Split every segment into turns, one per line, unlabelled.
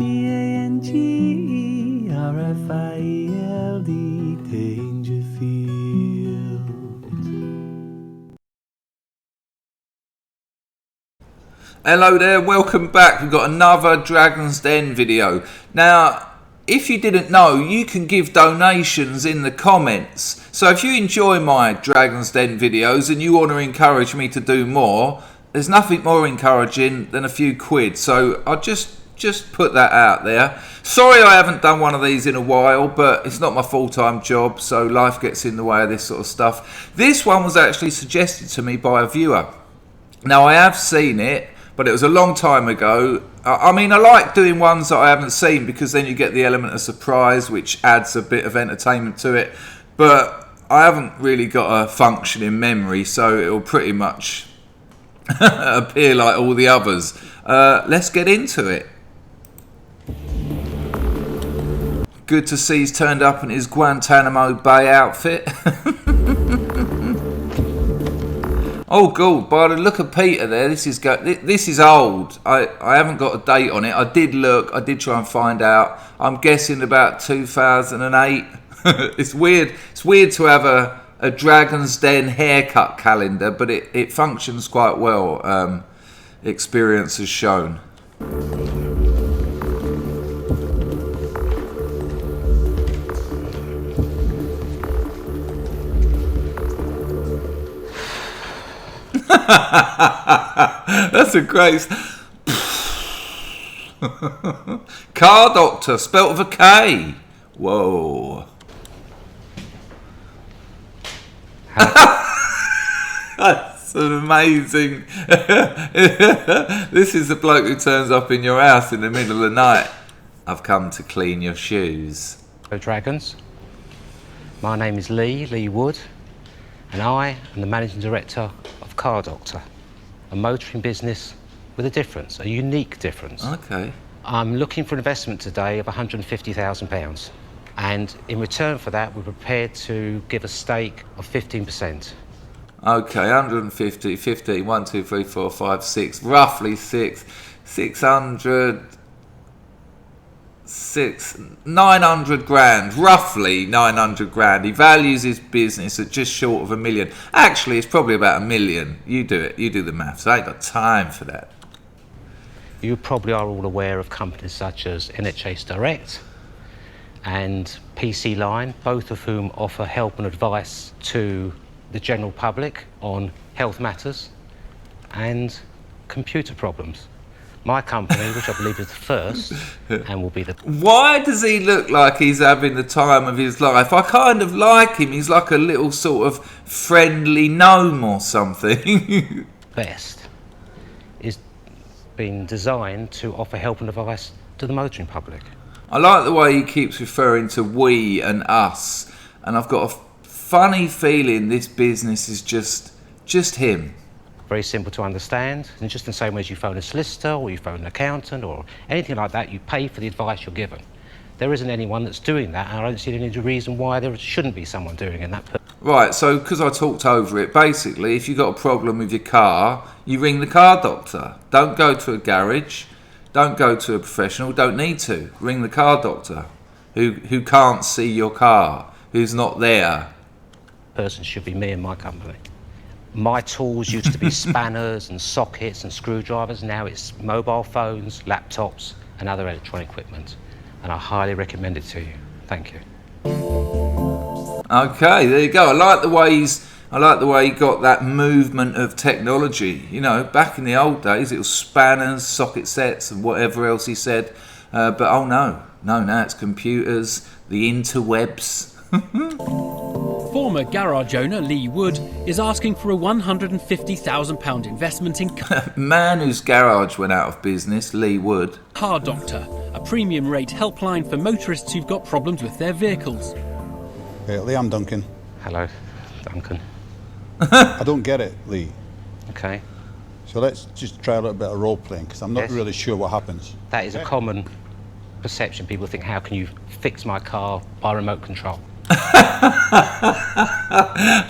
Dangerfield.
Hello there, welcome back. We've got another Dragon's Den video. Now, if you didn't know, you can give donations in the comments. So if you enjoy my Dragon's Den videos and you want to encourage me to do more, there's nothing more encouraging than a few quid. So I'll just put that out there. Sorry I haven't done one of these in a while, but it's not my full-time job, so life gets in the way of this sort of stuff. This one was actually suggested to me by a viewer. Now, I have seen it, but it was a long time ago. I mean, I like doing ones that I haven't seen because then you get the element of surprise, which adds a bit of entertainment to it. But I haven't really got a functioning memory, so it'll pretty much appear like all the others. Let's get into it. Good to see he's turned up in his Guantanamo Bay outfit. Oh, God, by the look of Peter there, this is old. I haven't got a date on it. I did look. I did try and find out. I'm guessing about 2008. It's weird. It's weird to have a Dragon's Den haircut calendar, but it functions quite well. Experience has shown. That's a great. KAR Doctor, spelt with a K. Whoa. That's amazing. This is the bloke who turns up in your house in the middle of the night. I've come to clean your shoes.
Hello, Dragons. My name is Lee Wood, and I am the Managing Director of KAR Doctor, a motoring business with a difference, a unique difference.
Okay.
I'm looking for an investment today of £150,000, and in return for that, we're prepared to give a stake of 15%.
Okay, 150, 50, 1, 2, 3, 4, 5, 6, roughly 600, 900 grand, roughly 900 grand. He values his business at just short of $1 million. Actually, it's probably about $1 million. You do it. You do the maths. I ain't got time for that.
You probably are all aware of companies such as NHS Direct and PC Line, both of whom offer help and advice to the general public on health matters and computer problems. My company, which I believe is the first, and will be the...
Why does he look like he's having the time of his life? I kind of like him. He's like a little sort of friendly gnome or something.
best is being designed to offer help and advice to the motoring public.
I like the way he keeps referring to we and us, and I've got a funny feeling this business is just him.
Very simple to understand, and just in the same way as you phone a solicitor or you phone an accountant or anything like that, you pay for the advice you're given. There isn't anyone that's doing that, and I don't see any reason why there shouldn't be someone doing it.
Right, so because I talked over it, basically, if you've got a problem with your car, you ring the KAR Doctor. Don't go to a garage, don't go to a professional, don't need to. Ring the KAR Doctor, who can't see your car, who's not there.
Person should be me and my company. My tools used to be spanners and sockets and screwdrivers. Now it's mobile phones, laptops and other electronic equipment. And I highly recommend it to you. Thank you.
Okay, there you go. I like the way he got that movement of technology. You know, back in the old days, it was spanners, socket sets and whatever else he said. But oh no, now it's computers, the interwebs.
Former garage owner Lee Wood is asking for a £150,000 investment in
Man whose garage went out of business, Lee Wood.
KAR Doctor, a premium rate helpline for motorists who've got problems with their vehicles.
Hey, Lee, I'm Duncan.
Hello, Duncan.
I don't get it, Lee.
Okay.
So let's just try a little bit of role playing, because I'm not really sure what happens.
That is a common perception. People think, how can you fix my car by remote control?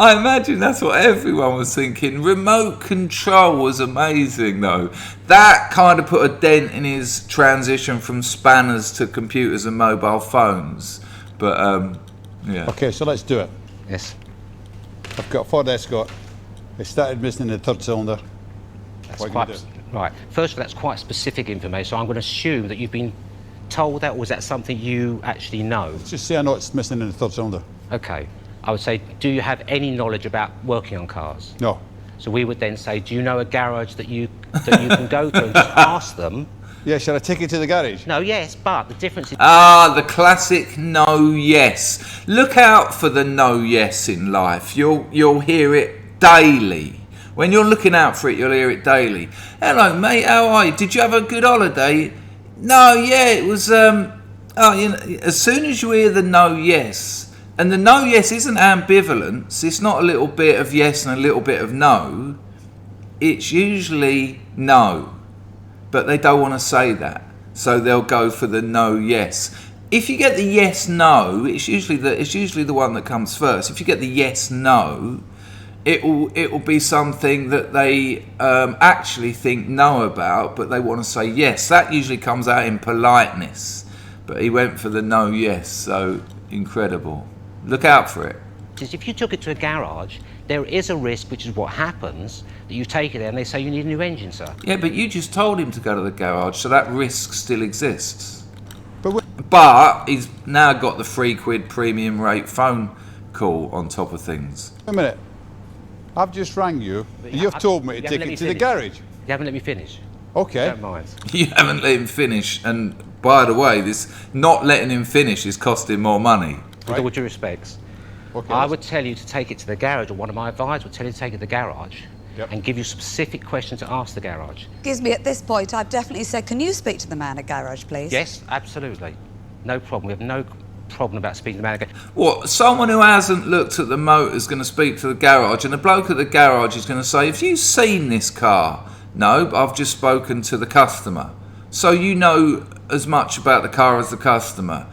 I imagine that's what everyone was thinking. Remote control was amazing, though. That kind of put a dent in his transition from spanners to computers and mobile phones. But, yeah.
Okay, so let's do it.
Yes.
I've got Ford Escort. It started missing in the third cylinder.
That's
What are you
quite
gonna do?
right. First of all, that's quite specific information. So I'm going to assume that you've been told that, or is that something you actually know?
Just say I know it's missing in the third cylinder.
Okay. I would say, do you have any knowledge about working on cars?
No.
So we would then say, do you know a garage that you can go to and just ask them?
Yeah, shall I take it to the garage?
No, yes, but the difference is...
Ah, the classic no yes. Look out for the no yes in life. You'll hear it daily. When you're looking out for it, you'll hear it daily. Hello, mate. How are you? Did you have a good holiday? No, yeah, it was. As soon as you hear the no yes, and the no yes isn't ambivalence. It's not a little bit of yes and a little bit of no. It's usually no, but they don't want to say that, so they'll go for the no yes. If you get the yes no, it's usually the one that comes first. If you get the yes no, it will be something that they actually think no about, but they want to say yes. That usually comes out in politeness, but he went for the no yes, so incredible. Look out for it.
If you took it to a garage, there is a risk, which is what happens, that you take it there and they say you need a new engine, sir.
Yeah, but you just told him to go to the garage, so that risk still exists.
But
He's now got the £3 premium rate phone call on top of things.
wait a minute. I've just rang you, and you've told me to take it to the garage.
You haven't let me finish.
Okay.
Don't mind.
You haven't let him finish, and by the way, this not letting him finish is costing more money.
With all due respects,
Okay.
I would tell you to take it to the garage, or one of my advisors would tell you to take it to the garage.
Yep.
And give you specific questions to ask the garage.
Excuse me, at this point, I've definitely said, can you speak to the man at garage, please?
Yes, absolutely. No problem. We have no problem about speaking to the man.
What, someone who hasn't looked at the motor is going to speak to the garage, and the bloke at the garage is going to say, have you seen this car? No, but I've just spoken to the customer. So you know as much about the car as the customer.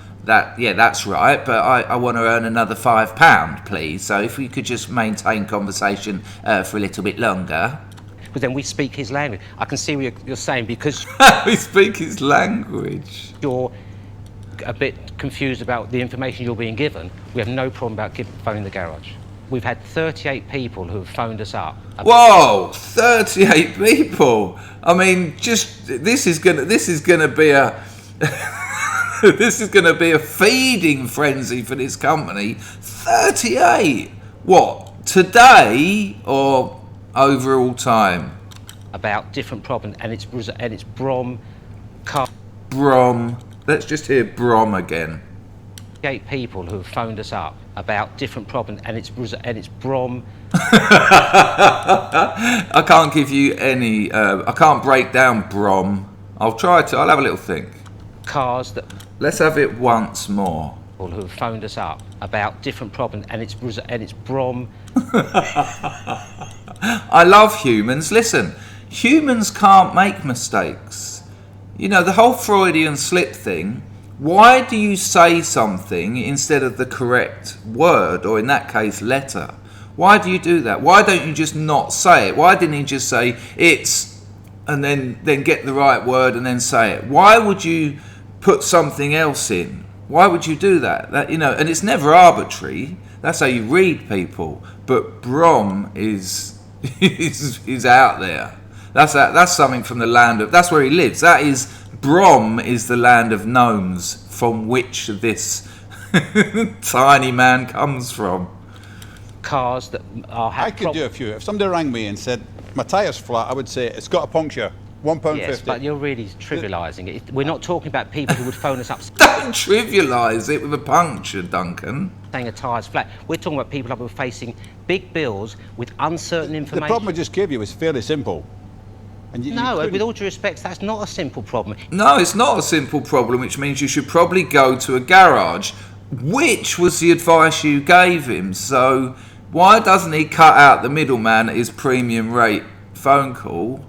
Yeah, that's right, but I want to earn another £5, please. So if we could just maintain conversation for a little bit longer.
But then we speak his language. I can see what you're saying, because
We speak his language.
you're a bit confused about the information you're being given. We have no problem about phoning the garage. We've had 38 people who have phoned us up.
Whoa, 38 people. I mean, this is gonna be a this is gonna be a feeding frenzy for this company. 38. What, today or over all time?
About different problems, and it's Brom car.
Brom. Let's just hear Brom again.
38 people who have phoned us up about different problems, and it's Brom.
I can't give you any. I can't break down Brom. I'll try to. I'll have a little think.
Cars that
Let's have it once more.
people who have phoned us up about different problems, and it's Brom.
I love humans. Listen, humans can't make mistakes. You know, the whole Freudian slip thing. Why do you say something instead of the correct word, or in that case, letter? Why do you do that? Why don't you just not say it? Why didn't he just say it's, and then get the right word and then say it? Why would you put something else in? Why would you do that? And it's never arbitrary. That's how you read people. But Brom is out there. That's something from the land of. That's where he lives. Brom is the land of gnomes from which this tiny man comes from.
Cars that are.
I could do a few. If somebody rang me and said, my tyre's flat, I would say, it's got a puncture. £1.50.
Yes, but you're really trivialising it. We're not talking about people who would phone us up
Don't trivialise it with a puncture, Duncan.
saying a tyre's flat. We're talking about people who are facing big bills with uncertain information.
The problem I just gave you was fairly simple. And
No, with all due respect, that's not a simple problem.
No, it's not a simple problem, which means you should probably go to a garage, which was the advice you gave him. So why doesn't he cut out the middleman at his premium rate phone call?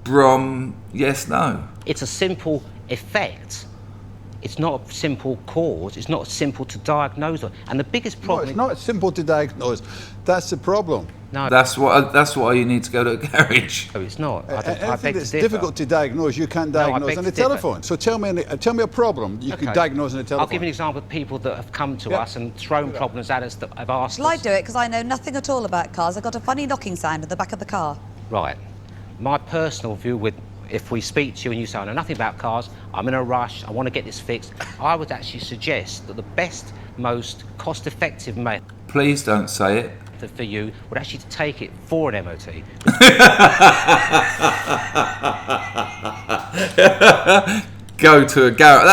Brom, yes, no.
It's a simple effect It's not a simple cause. It's not simple to diagnose. And the biggest
No,
problem...
it's not simple to diagnose. That's the problem.
No,
That's why you need to go to a garage.
no, it's not. I
Anything
beg to
that's
differ.
difficult to diagnose, you can't
No, I
diagnose
beg
on
to
the
differ.
telephone. So tell me a problem you could
Okay.
diagnose on the telephone.
I'll give you an example of people that have come to
Yeah.
us and thrown problems at us that have asked
Shall I
us.
do it? Because I know nothing at all about cars. I got a funny knocking sound at the back of the car.
Right. My personal view with, if we speak to you and you say, I know nothing about cars, I'm in a rush, I want to get this fixed, I would actually suggest that the best, most cost-effective method
Please don't say it.
for you would actually take it for an MOT.
Go to a garage.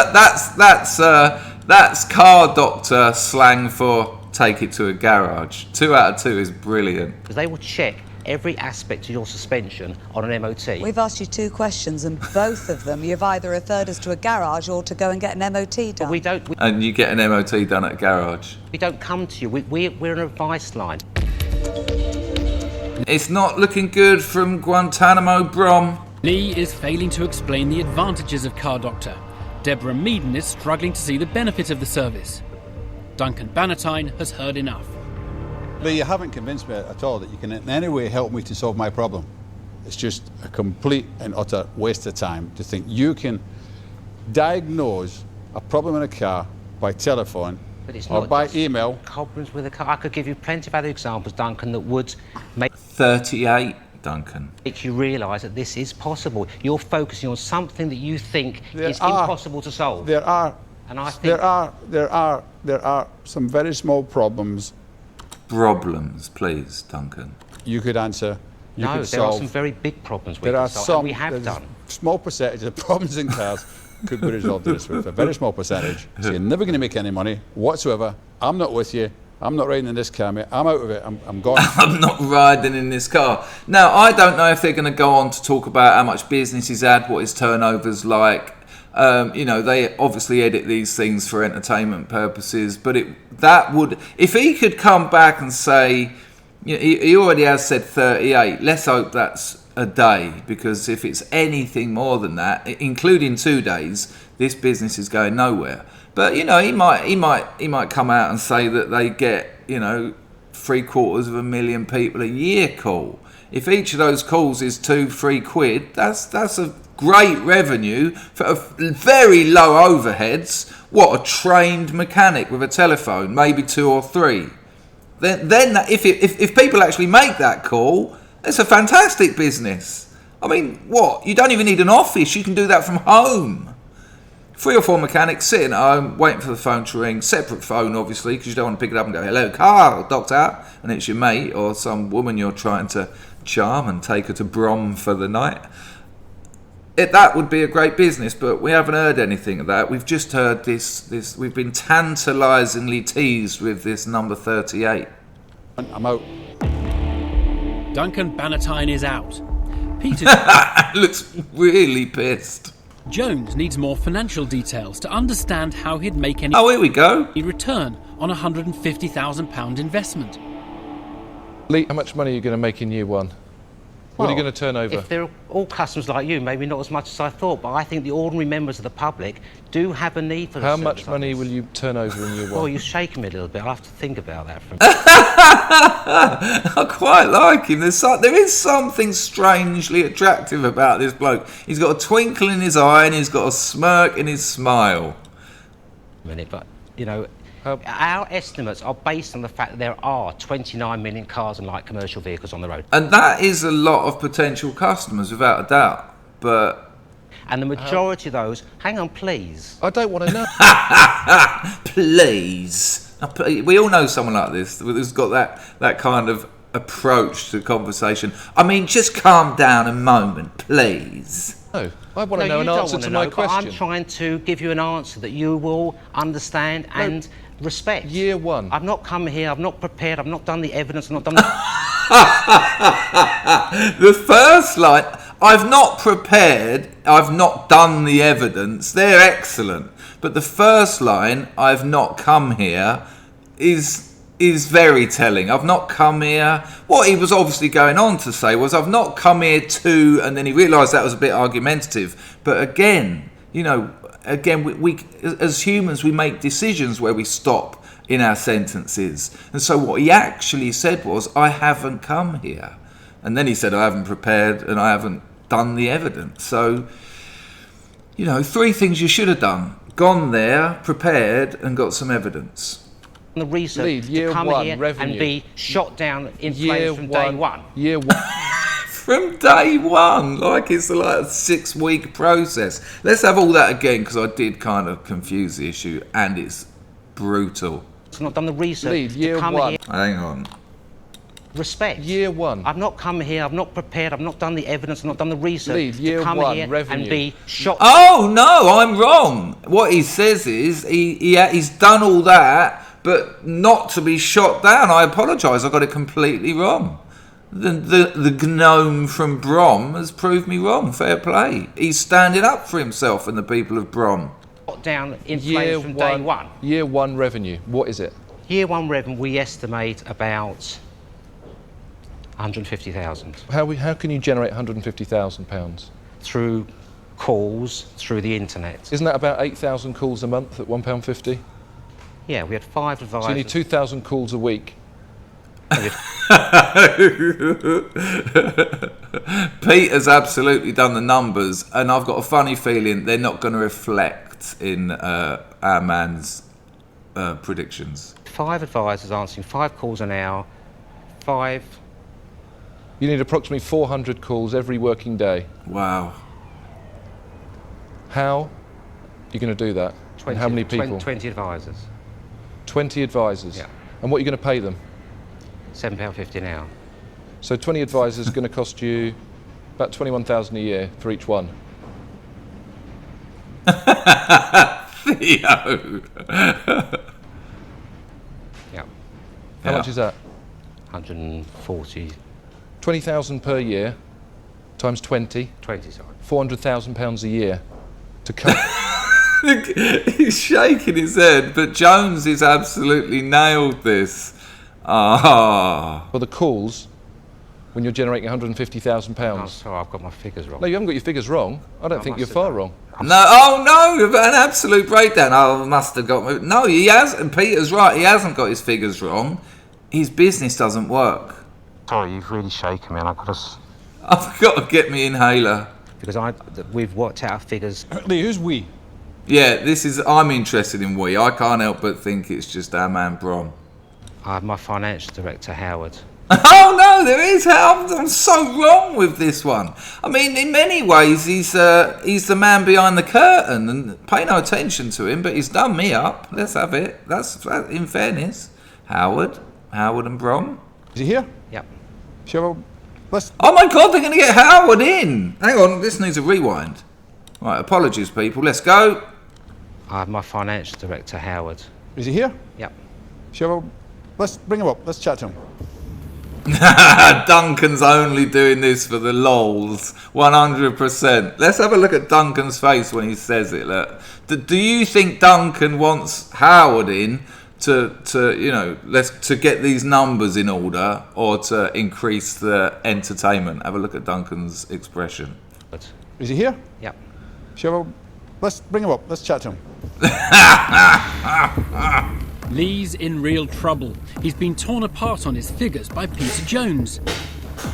That's car doctor slang for take it to a garage. 2 out of 2 is brilliant.
Because they will check every aspect of your suspension on an MOT.
We've asked you 2 questions, and both of them you've either referred us to a garage or to go and get an MOT done.
But we don't
And you get an MOT done at a garage.
come to you. We're an advice line.
It's not looking good from Guantanamo, Brom.
Lee is failing to explain the advantages of Car Doctor. Deborah Meaden is struggling to see the benefit of the service. Duncan Bannatyne has heard enough.
Lee, you haven't convinced me at all that you can in any way help me to solve my problem. It's just a complete and utter waste of time to think you can diagnose a problem in a car by telephone
But it's
or
not
by
just
email.
Problems with a car. I could give you plenty of other examples, Duncan, that would make
38, Duncan.
you realise that this is possible. You're focusing on something that you think
There
is
are-
impossible to solve.
There are
And I think
there are some very small problems
Problems, please, Duncan.
you could answer. You
no,
could
there are
solve.
some very big problems we
There
can
are
solve,
some.
and we have
there's
done.
a small percentage of problems in cars could be resolved with a very small percentage. So you're never going to make any money whatsoever. I'm not with you. I'm not riding in this car, mate. I'm out of it. I'm gone.
I'm not riding in this car. Now, I don't know if they're going to go on to talk about how much business he's had, what his turnover's like. They obviously edit these things for entertainment purposes, but if he could come back and say, he already has said 38, let's hope that's a day, because if it's anything more than that, including 2 days, this business is going nowhere. But he might come out and say that they get 750,000 people a year call. If each of those calls is 2-3 quid, that's a great revenue for very low overheads. What a trained mechanic with a telephone, maybe 2 or 3. Then if people actually make that call, it's a fantastic business. I mean, what? You don't even need an office. You can do that from home. 3 or 4 mechanics sitting at home, waiting for the phone to ring. Separate phone, obviously, because you don't want to pick it up and go, hello, car doctor, and it's your mate or some woman you're trying to charm and take her to Brom for the night. That would be a great business, but we haven't heard anything of that. We've just heard this. We've been tantalisingly teased with this number 38.
I'm out.
Duncan Bannatyne is out. Peter
Looks really pissed.
Jones needs more financial details to understand how he'd make any
Oh, here we go.
return on a £150,000 investment.
Lee, how much money are you going to make in year 1? What are you
Well,
going to turn over?
If they're all customers like you, maybe not as much as I thought, but I think the ordinary members of the public do have a need for
How
a
much
service like
money
this.
will you turn over in year 1?
Well, you're shaking me a little bit. I'll have to think about that.
I quite like him. There is something strangely attractive about this bloke. He's got a twinkle in his eye and he's got a smirk in his smile.
minute, but our estimates are based on the fact that there are 29 million cars and light commercial vehicles on the road.
And that is a lot of potential customers, without a doubt. But
And the majority of those, hang on please,
I don't want to know.
please, we all know someone like this who's got that kind of approach to conversation. I mean, just calm down a moment, please.
No, I want to know
you
an
don't
answer
want
to
to
my
know, but
question.
I'm trying to give you an answer that you will understand and respect.
Year 1.
I've not come here, I've not prepared, I've not done the evidence, I've not done the...
The first line, I've not prepared, I've not done the evidence, they're excellent. But the first line, I've not come here, is very telling. I've not come here. What he was obviously going on to say was, I've not come here to, and then he realised that was a bit argumentative. But again, again, we as humans, we make decisions where we stop in our sentences. And so what he actually said was, I haven't come here. And then he said, I haven't prepared and I haven't done the evidence. So, you know, 3 things you should have done. Gone there, prepared, and got some evidence.
The research
Lead,
to
year
come
one
here
revenue.
and be shot down in flames from day one.
Year one.
From day one, like it's like a 6-week process. Let's have all that again, because I did kind of confuse the issue, and it's brutal.
It's not done the research
Lead,
to
year
come
one.
here.
Hang on.
Respect.
Year one.
I've not come here, I've not prepared, I've not done the evidence, I've not done the research
Lead, year
to come
one,
here
revenue.
and be shot.
Oh no, I'm wrong. What he says is he's done all that, but not to be shot down. I apologise, I got it completely wrong. The gnome from Brom has proved me wrong. Fair play. He's standing up for himself and the people of Brom.
Shot down in
Year
flames from day one.
Year one revenue. What is it?
Year one revenue, we estimate about 150,000
How can you generate £150,000?
through calls through the internet.
Isn't that about 8,000 calls a month at £1.50?
Yeah, we had 5 advisors.
So you need 2,000 calls a week.
Peter's absolutely done the numbers, and I've got a funny feeling they're not going to reflect in our man's predictions.
5 advisors answering 5 calls an hour, 5.
You need approximately 400 calls every working day.
Wow.
How are you going to do that? And how many people?
20 advisors.
20 advisors.
Yeah.
And what are you going to pay them?
£7.50 an hour.
So 20 advisors is going to cost you about 21,000 a year for each one.
Theo.
Yeah.
How much is that?
140,
20,000 per year times 20,
20, sorry.
£400,000 a year to cut.
He's shaking his head, but Jones has absolutely nailed this. Ah.
for the calls when you're generating £150,000.
Oh, sorry, I've got my figures wrong.
No, you haven't got your figures wrong. I don't think you're far wrong.
No, oh no, an absolute breakdown. Oh, I must have got me. No, he hasn't. Peter's right, he hasn't got his figures wrong. His business doesn't work.
Sorry, you've really shaken me, and I've got to...
I've got to get me inhaler.
Because we've worked out our figures.
Lee, who's we?
Yeah, I'm interested in we. I can't help but think it's just our man Brom.
I have my financial director, Howard.
Oh no, there is. I'm so wrong with this one. I mean, in many ways, he's the man behind the curtain, and pay no attention to him. But he's done me up. Let's have it. That's in fairness. Howard and Brom.
Is he here?
Yep.
Shall let's...
Oh my God, they're going to get Howard in. Hang on, this needs a rewind. Right, apologies, people. Let's go.
I have my financial director, Howard.
Is he here?
Yep.
Shall let's bring him up. Let's chat to him.
Duncan's only doing this for the lols, 100%. Let's have a look at Duncan's face when he says it. Look. Do you think Duncan wants Howard in to get these numbers in order, or to increase the entertainment? Have a look at Duncan's expression.
But,
Is he here?
yep.
Shall let's bring him up. Let's chat to him.
Lee's in real trouble. He's been torn apart on his figures by Peter Jones.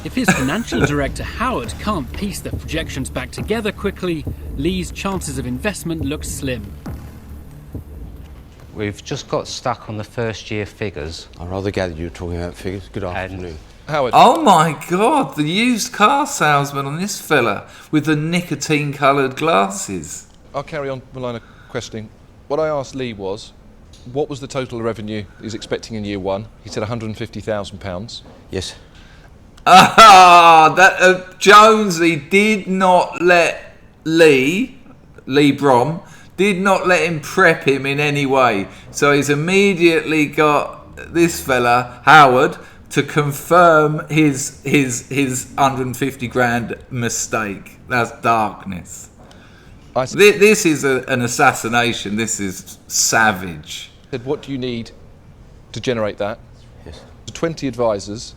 If his financial director Howard can't piece the projections back together quickly, Lee's chances of investment look slim.
We've just got stuck on the first year figures.
I rather gathered you were talking about figures. Good afternoon.
Howard,
Oh my God, the used car salesman on this fella with the nicotine-coloured glasses.
I'll carry on the line of questioning. What I asked Lee was, what was the total revenue he's expecting in year one? He said £150,000.
Yes.
Jonesy did not let Lee Brom, did not let him prep him in any way. So he's immediately got this fella, Howard, to confirm his 150 grand mistake. That's darkness. This is an assassination. This is savage.
Said, what do you need to generate that?
Yes.
20 advisors,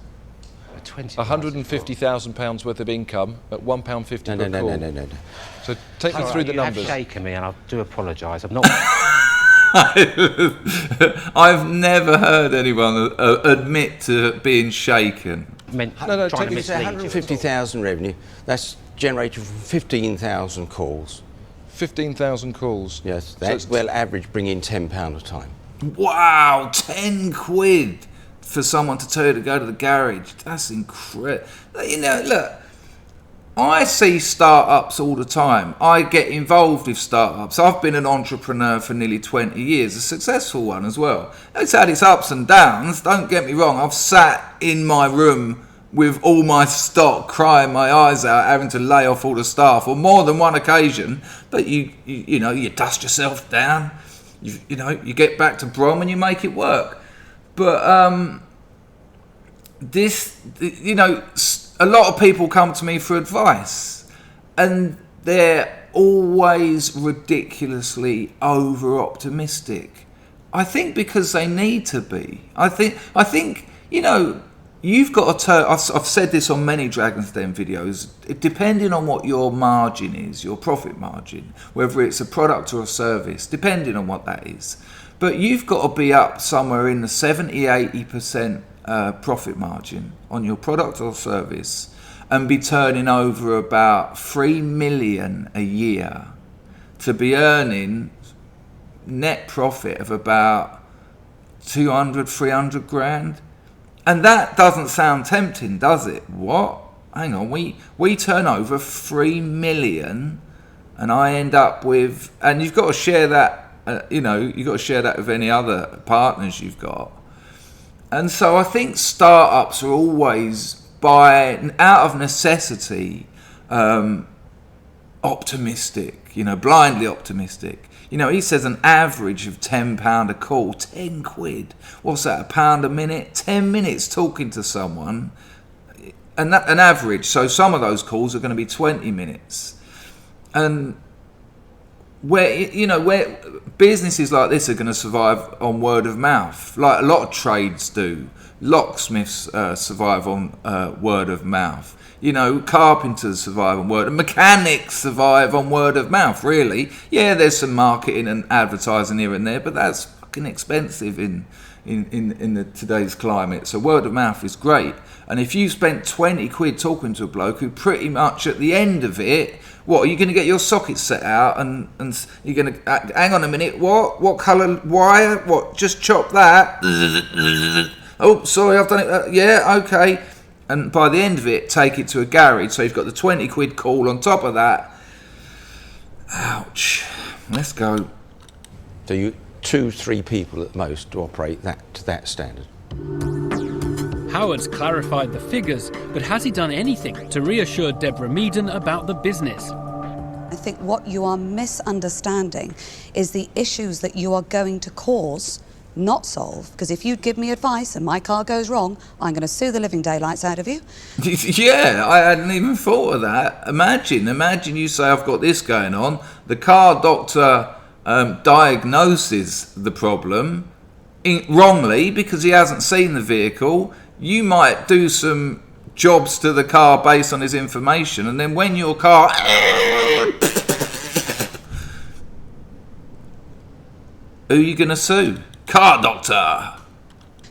20.
£150,000 worth of income at £1.50 per call.
No.
So take me through the numbers.
You have shaken me, and I do apologise. I'm not.
I've never heard anyone admit to being shaken.
No,
Trying to
It's
mislead you.
150,000 revenue. That's generated from 15,000 calls.
15,000 calls.
Yes,
So
that's
it's-
well average bringing £10 a time.
Wow, 10 quid for someone to tell you to go to the garage. That's incredible. You know, look, I see startups all the time. I get involved with startups. I've been an entrepreneur for nearly 20 years, a successful one as well. It's had its ups and downs, don't get me wrong. I've sat in my room with all my stock, crying my eyes out, having to lay off all the staff on more than one occasion. But you know, you dust yourself down. You know, you get back to Brom and you make it work. But you know, a lot of people come to me for advice, and they're always ridiculously over-optimistic. I think because they need to be. I think you know, you've got to turn. I've said this on many Dragon's Den videos. Depending on what your margin is, your profit margin, whether it's a product or a service, depending on what that is, but you've got to be up somewhere in the 70-80% profit margin on your product or service, and be turning over about 3 million a year to be earning net profit of about 200-300 grand. And that doesn't sound tempting, does it? What? Hang on, we turn over 3 million, and I end up with, and you've got to share that, you know, you've got to share that with any other partners you've got. And so I think startups are always, out of necessity, optimistic, you know, blindly optimistic. You know, he says an average of £10 a call, 10 quid. What's that, £1 a minute? 10 minutes talking to someone, and that an average. So some of those calls are going to be 20 minutes. And where businesses like this are going to survive on word of mouth, like a lot of trades do. Locksmiths survive on word of mouth. You know, carpenters survive on word, and mechanics survive on word of mouth, really. Yeah, there's some marketing and advertising here and there, but that's fucking expensive in today's climate. So word of mouth is great. And if you spent 20 quid talking to a bloke who pretty much at the end of it, what, are you going to get your socket set out and you're going to, hang on a minute, what colour wire, what, just chop that. Oh, sorry, I've done it, yeah, okay. And by the end of it, take it to a garage. So you've got the 20 quid call on top of that. Ouch. Let's go.
So you 2-3 people at most to operate that to that standard.
Howard's clarified the figures, but has he done anything to reassure Deborah Meaden about the business?
I think what you are misunderstanding is the issues that you are going to cause, not solve. Because if you give me advice and my car goes wrong, I'm going to sue the living daylights out of you.
Yeah, I hadn't even thought of that. Imagine you say, I've got this going on. The car doctor diagnoses the problem wrongly because he hasn't seen the vehicle. You might do some jobs to the car based on his information, and then when your car who are you going to sue? Car doctor.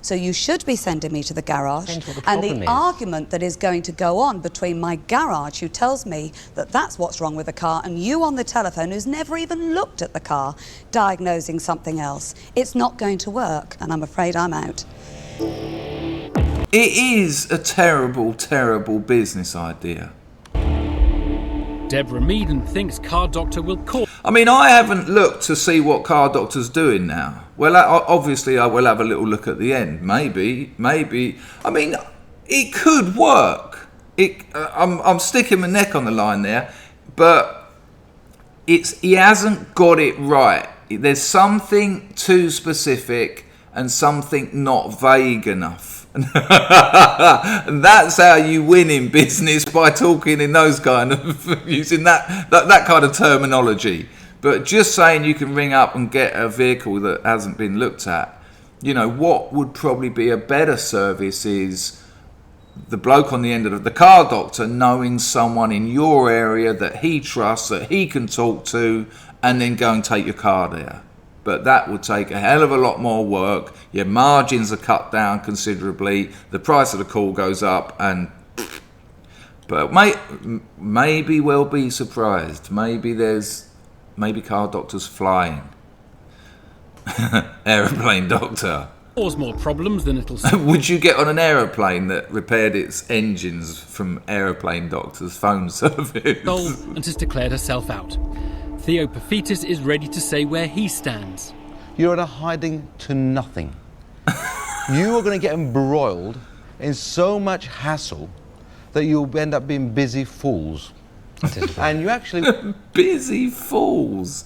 So you should be sending me to the garage.
Depends what the
And
problem
the
is.
argument that is going to go on between my garage, who tells me that that's what's wrong with the car, and you on the telephone, who's never even looked at the car, diagnosing something else, it's not going to work, and I'm afraid I'm out.
It is a terrible, terrible business idea.
Deborah Meaden thinks Car Doctor will call.
I mean, I haven't looked to see what Car Doctor's doing now. Well, obviously, I will have a little look at the end. Maybe. I mean, it could work. I'm sticking my neck on the line there, but he hasn't got it right. There's something too specific and something not vague enough. And that's how you win in business, by talking in those kind of using that kind of terminology. But just saying you can ring up and get a vehicle that hasn't been looked at, you know, what would probably be a better service is the bloke on the end of the car doctor knowing someone in your area that he trusts, that he can talk to, and then go and take your car there. But that would take a hell of a lot more work. Your margins are cut down considerably. The price of the call goes up, but maybe we'll be surprised. Maybe Car Doctor's flying. Aeroplane Doctor.
Cause more problems than it'll
Would you get on an aeroplane that repaired its engines from Aeroplane Doctor's phone service?
solve and has declared herself out. Theo Paphitis is ready to say where he stands.
You're in a hiding to nothing. You are going to get embroiled in so much hassle that you'll end up being busy fools. And you actually...
Busy fools.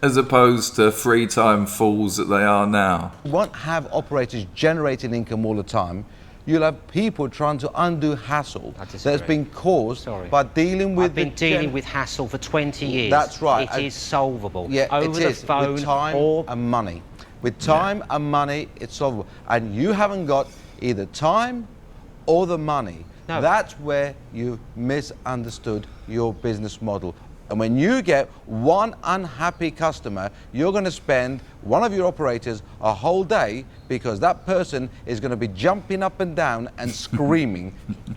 As opposed to free time fools that they are now.
won't have operators generating income all the time. You'll have people trying to undo hassle that's been caused by dealing with...
I've been dealing with hassle for 20 years.
That's right.
It is solvable.
Yeah,
over
it
the
is.
phone
With time
or...
and money. With time and money, it's solvable. And you haven't got either time or the money.
No.
That's where you misunderstood your business model. And when you get one unhappy customer, you're going to spend one of your operators a whole day because that person is going to be jumping up and down and screaming.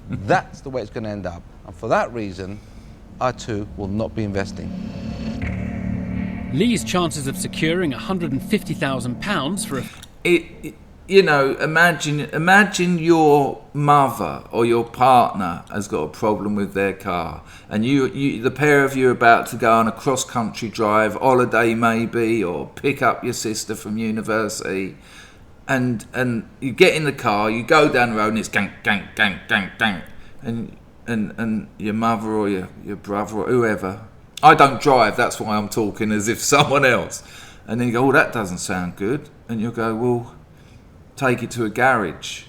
That's the way it's going to end up. And for that reason, I too will not be investing.
Lee's chances of securing £150,000 for a...
You know, imagine your mother or your partner has got a problem with their car, and you the pair of you are about to go on a cross-country drive, holiday maybe, or pick up your sister from university, and you get in the car, you go down the road, and it's gang, gang, gang, gang, gang, and your mother or your brother or whoever. I don't drive, that's why I'm talking as if someone else. And then you go, oh, that doesn't sound good, and you'll go, well, take it to a garage.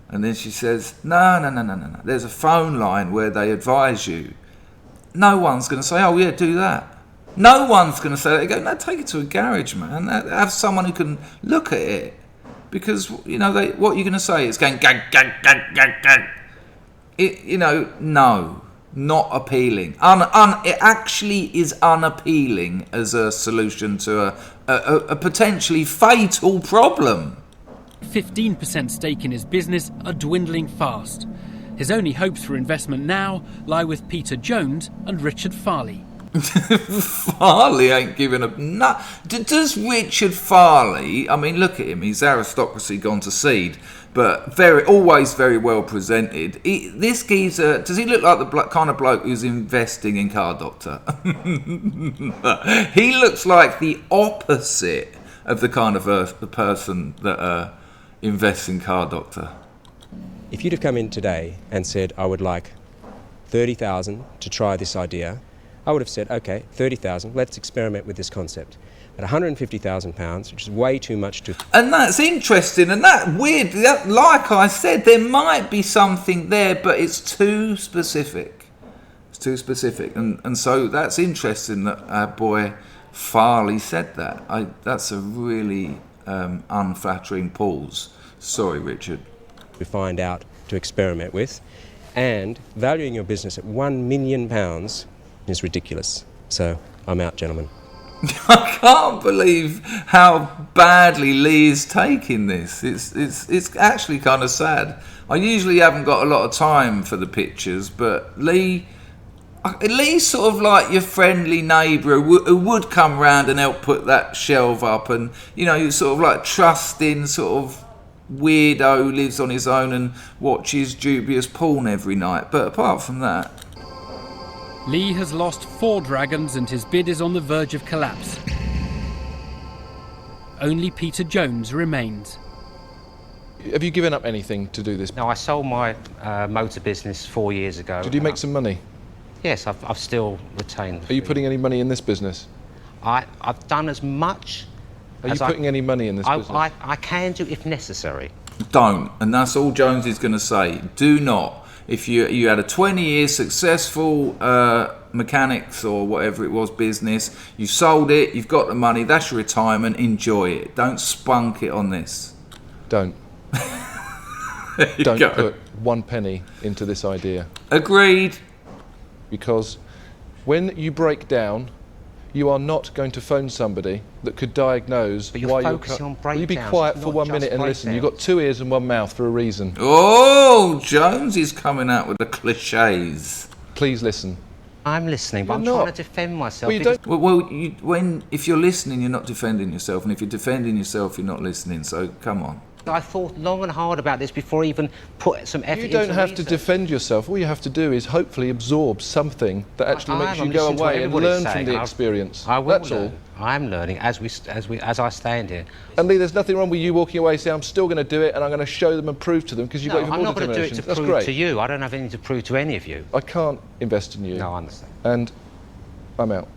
And then she says, no. There's a phone line where they advise you. No one's going to say, oh yeah, do that. No one's going to say that. They go, no, take it to a garage, man. Have someone who can look at it. Because, you know, what you're going to say is going, gang, gang, gang, gang, gang. No, not appealing. It actually is unappealing as a solution to a potentially fatal problem.
15% stake in his business are dwindling fast. His only hopes for investment now lie with Peter Jones and Richard Farley.
Farley ain't giving a nut. Does Richard Farley, I mean, look at him, he's aristocracy gone to seed, but always very well presented. This geezer, does he look like the kind of bloke who's investing in Car Doctor? He looks like the opposite of the kind of the person that invests in Car Doctor.
If you'd have come in today and said, I would like 30,000 to try this idea, I would have said, okay, 30,000, let's experiment with this concept. At £150,000, which is way too much to...
And that's interesting, and like I said, there might be something there, but it's too specific. It's too specific, and so that's interesting that our boy Farley said that. That's a really unflattering pause. Sorry, Richard.
To find out, to experiment with, and valuing your business at £1 million is ridiculous. So I'm out, gentlemen.
I can't believe how badly Lee is taking this. It's actually kind of sad. I usually haven't got a lot of time for the pictures, but Lee's sort of like your friendly neighbour who would come round and help put that shelf up, and you sort of like trusting sort of weirdo who lives on his own and watches dubious porn every night. But apart from that,
Lee has lost 4 dragons and his bid is on the verge of collapse. Only Peter Jones remains.
Have you given up anything to do this?
No, I sold my motor business 4 years ago.
Did you make some money?
Yes, I've still retained.
Are you putting any money in this business?
I've done as much.
Are you putting any money in this business?
I can do if necessary.
don't, and that's all Jones is going to say. Do not. If you had a 20-year successful mechanics or whatever it was business, you sold it, you've got the money, that's your retirement, enjoy it. Don't spunk it on this.
Don't. don't
go.
put 1 penny into this idea.
Agreed.
Because when you break down, you are not going to phone somebody that could diagnose
But you're
why
focusing on
Will you be
breakdowns,
quiet for
not
1
just
minute and listen? You've
breakdowns.
got 2 ears and 1 mouth for a reason.
Oh, Jones is coming out with the cliches.
Please listen.
I'm listening, but
You're
I'm
not.
trying to defend myself.
Well, you
because-
don't.
If you're listening, you're not defending yourself, and if you're defending yourself, you're not listening. So come on.
I thought long and hard about this before I even put some effort
You
into
don't have to
research.
defend yourself. All you have to do is hopefully absorb something that actually makes
I'm
you go
listening to what
away and
everybody's
learn from
saying.
the experience.
I will
That's
learn.
all.
I'm learning as I stand here.
And Lee, there's nothing wrong with you walking away saying, I'm still going to do it and I'm going to show them and prove to them because you've got even
I'm
more
not going to do it
determination.
to
That's
prove
great.
to you. I don't have anything to prove to any of you.
I can't invest in you.
No, I understand.
And I'm out.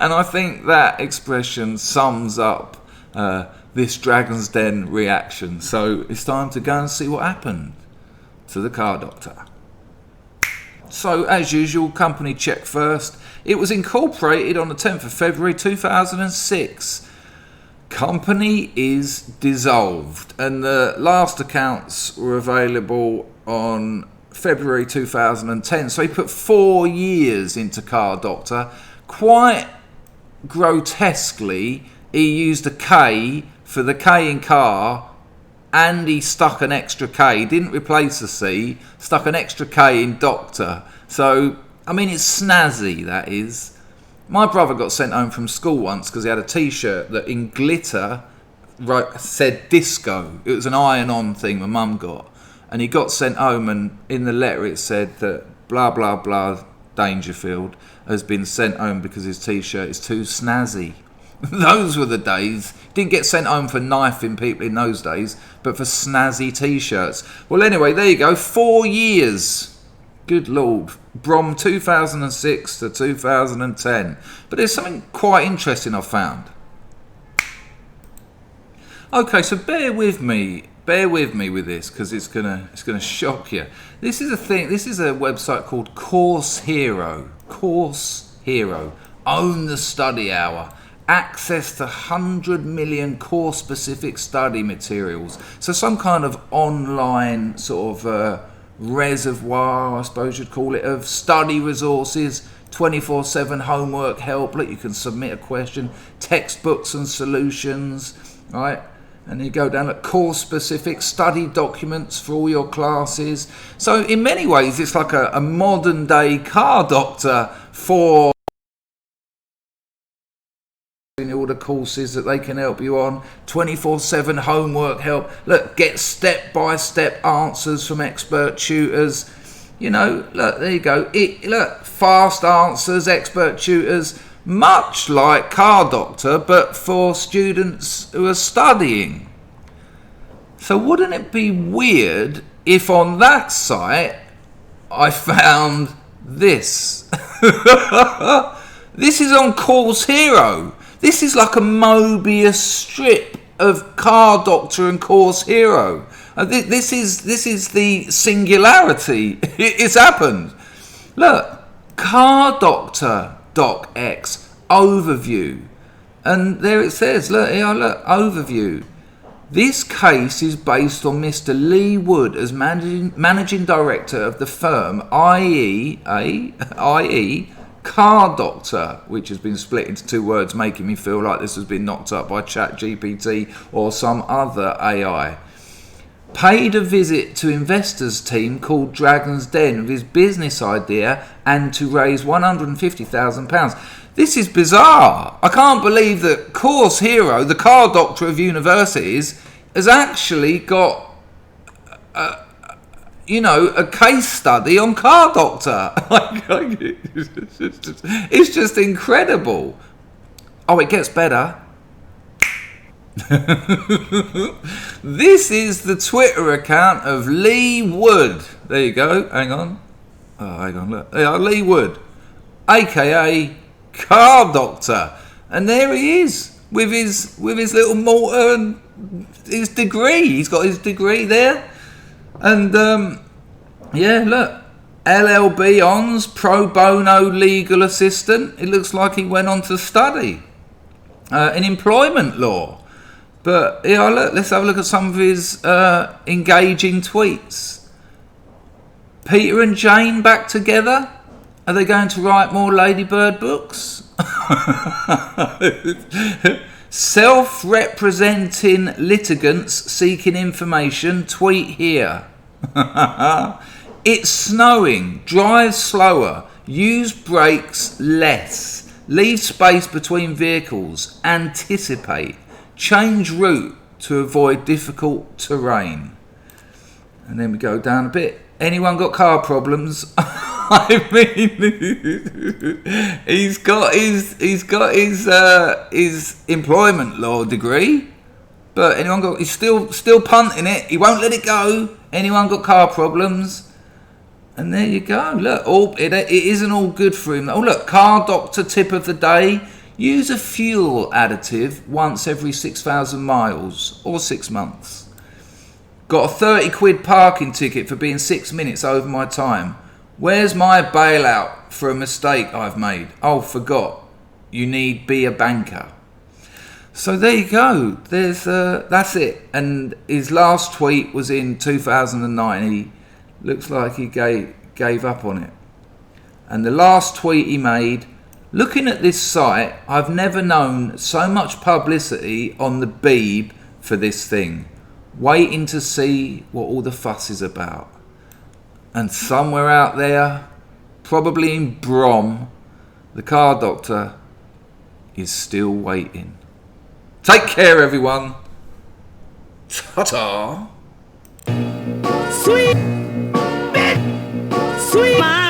And I think that expression sums up this Dragon's Den reaction. So it's time to go and see what happened to the Car Doctor. So, as usual, company check first. It was incorporated on the 10th of February 2006. Company is dissolved, and the last accounts were available on February 2010. So he put 4 years into Car Doctor. Quite grotesquely, he used a K for the K in car, and he stuck an extra K. He didn't replace the C, stuck an extra K in Doctor. So, I mean, it's snazzy, that is. My brother got sent home from school once because he had a T-shirt that in glitter said disco. It was an iron-on thing my mum got. And he got sent home, and in the letter it said that blah, blah, blah, Dangerfield has been sent home because his T-shirt is too snazzy. Those were the days. Didn't get sent home for knifing people in those days, but for snazzy T-shirts. Well, anyway, there you go. 4 years. Good Lord. From 2006 to 2010. But there's something quite interesting I've found. Okay, so bear with me with this, because it's gonna shock you. This is a thing. This is a website called Course Hero. Course Hero. Own the study hour. Access to 100 million course-specific study materials. So some kind of online sort of reservoir, I suppose you'd call it, of study resources, 24/7 homework help. Look, you can submit a question, textbooks and solutions, right? And you go down at course-specific study documents for all your classes. So in many ways, it's like a modern-day Car Doctor for all the courses that they can help you on, 24/7 homework help. Look, get step-by-step answers from expert tutors. You know, look, there you go. Look, fast answers, expert tutors, much like Car Doctor, but for students who are studying. So wouldn't it be weird if on that site I found this? This is on Course Hero. This is like a Mobius strip of Car Doctor and Course Hero. This is the singularity. It's happened. Look, Car Doctor DocX overview, and there it says. Look here. Look, overview. This case is based on Mr. Lee Wood as managing director of the firm, i.e. Car Doctor, which has been split into 2 words, making me feel like this has been knocked up by ChatGPT or some other AI. Paid a visit to investors team called Dragon's Den with his business idea and to raise £150,000. This is bizarre. I can't believe that Course Hero, the Car Doctor of universities, has actually got a case study on Car Doctor. It's just incredible. Oh, it gets better. This is the Twitter account of Lee Wood. There you go. Hang on. Oh, hang on. Look. There, Lee Wood, aka Car Doctor, and there he is with his little mortar and his degree. He's got his degree there. And yeah, look, LLB Ons, pro bono legal assistant. It looks like he went on to study in employment law. But yeah, look, let's have a look at some of his engaging tweets. Peter and Jane back together? Are they going to write more Ladybird books? Self-representing litigants seeking information, tweet here. It's snowing, drive slower, use brakes less, leave space between vehicles, anticipate, change route to avoid difficult terrain. And then we go down a bit. Anyone got car problems? I mean, he's got his employment law degree, but anyone got? He's still punting it. He won't let it go. Anyone got car problems? And there you go. Look, it isn't all good for him. Oh look, car doctor tip of the day: use a fuel additive once every 6,000 miles or 6 months. Got a 30 quid parking ticket for being 6 minutes over my time. Where's my bailout for a mistake I've made? Oh, forgot. You need be a banker. So there you go. That's it. And his last tweet was in 2009. He looks like he gave up on it. And the last tweet he made: looking at this site, I've never known so much publicity on the Beeb for this thing. Waiting to see what all the fuss is about. And somewhere out there, probably in Brom, the car doctor is still waiting. Take care, everyone. Ta-ta.
Sweet, sweet.